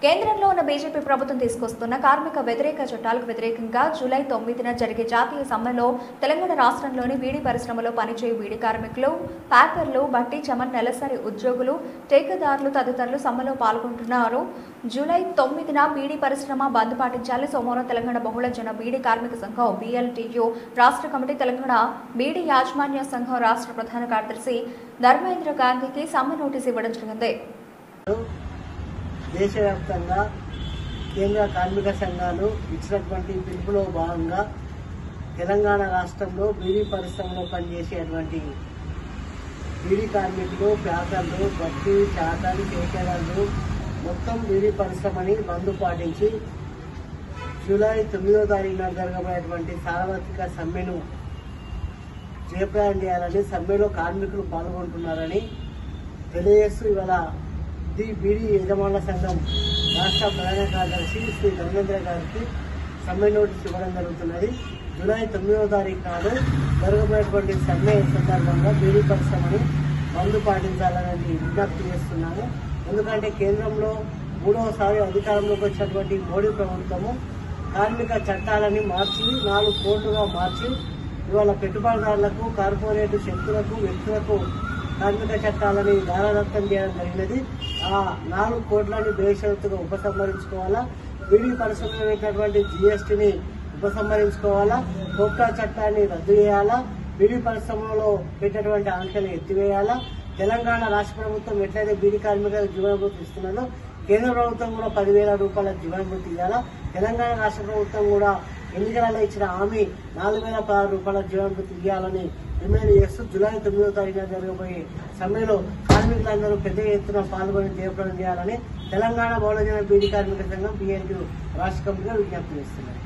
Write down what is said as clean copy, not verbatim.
కేంద్రంలో ఉన్న బీజేపీ ప్రభుత్వం తీసుకొస్తున్న కార్మిక వ్యతిరేక చట్టాలకు వ్యతిరేకంగా జూలై 9న జరిగే జాతీయ సమ్మెలో తెలంగాణ రాష్ట్రంలోని బీడీ పరిశ్రమలో పనిచేయు బీడీ కార్మికులు, ప్యాకర్లు, బట్టి చమన్ నెలసరి ఉద్యోగులు, ఠేకేదారులు తదితరులు సమ్మెలో పాల్గొంటున్నారు. జూలై 9న బీడీ పరిశ్రమ బంద్ పాటించాలి. సోమవారం తెలంగాణ బహుళజన బీడీ కార్మిక సంఘం BLTU రాష్ట్ర కమిటీ, తెలంగాణ బీడీ యాజమాన్య సంఘం రాష్ట్ర ప్రధాన కార్యదర్శి ధర్మేంద్ర గాంధీకి సమ్మె నోటీసు ఇవ్వడం జరిగింది. దేశవ్యాప్తంగా కేంద్ర కార్మిక సంఘాలు ఇచ్చినటువంటి పిలుపులో భాగంగా తెలంగాణ రాష్ట్రంలో బీడీ పరిశ్రమలో పనిచేసేటువంటి బీడీ కార్మికులు, ప్యాకర్లు, బట్టి, చాకలి, ఠేకేదారులు మొత్తం బీడీ పరిశ్రమని బంద్ పాటించి జూలై 9వ తారీఖున జరగబోయేటువంటి సార్వత్రిక సమ్మెను జయప్రదం చేయాలని, సమ్మెలో కార్మికులు పాల్గొంటున్నారని తెలియజేస్తూ ఇవాళ బీడీ యజమానుల సంఘం రాష్ట్ర ప్రధాన కార్యదర్శి శ్రీ ధర్మేంద్ర గారికి సమ్మె నోటీసు ఇవ్వడం జరుగుతున్నది. జూలై 9వ తారీఖు నాడు జరగబోయేటువంటి సమ్మె సందర్భంగా బీడీ పరిశ్రమని బంద్ పాటించాలని విజ్ఞప్తి చేస్తున్నాము. ఎందుకంటే కేంద్రంలో 3వసారి అధికారంలోకి వచ్చినటువంటి మోడీ ప్రభుత్వము కార్మిక చట్టాలని మార్చి 4 కోట్లుగా మార్చి ఇవాళ పెట్టుబడిదారులకు, కార్పొరేట్ శక్తులకు, వ్యక్తులకు కార్మిక చట్టాలని దారాదత్తం చేయడం జరిగినది. ఆ 4 కోట్లని బేషరతుగా ఉపసంహరించుకోవాలా, బీడీ పరిశ్రమలో పెట్టినటువంటి GSTని ఉపసంహరించుకోవాలా, కోట్లా చట్టాన్ని రద్దు చేయాలా, బీడీ పరిశ్రమలో పెట్టినటువంటి ఆంక్షలు ఎత్తివేయాలా. తెలంగాణ రాష్ట్ర ప్రభుత్వం ఎట్లయితే బీడీ కార్మికులకు జీవనభృతి ఇస్తున్నదో కేంద్ర ప్రభుత్వం కూడా 10,000 రూపాయల జీవనభృతి ఇవ్వాలా. తెలంగాణ రాష్ట్ర ప్రభుత్వం కూడా ఎన్నికలలో ఇచ్చిన హామీ 4,016 రూపాయల జీవనభృతి ఇవ్వాలని డిమాండ్ చేస్తూ జూలై 9వ తారీఖున జరగబోయే సమ్మెలో కార్మికులందరూ పెద్ద ఎత్తున పాల్గొని జయప్రదం చేయాలని తెలంగాణ బహుళజన బీడీ కార్మిక సంఘం BLTU రాష్ట్ర కమిటీగా విజ్ఞప్తి చేస్తున్నారు.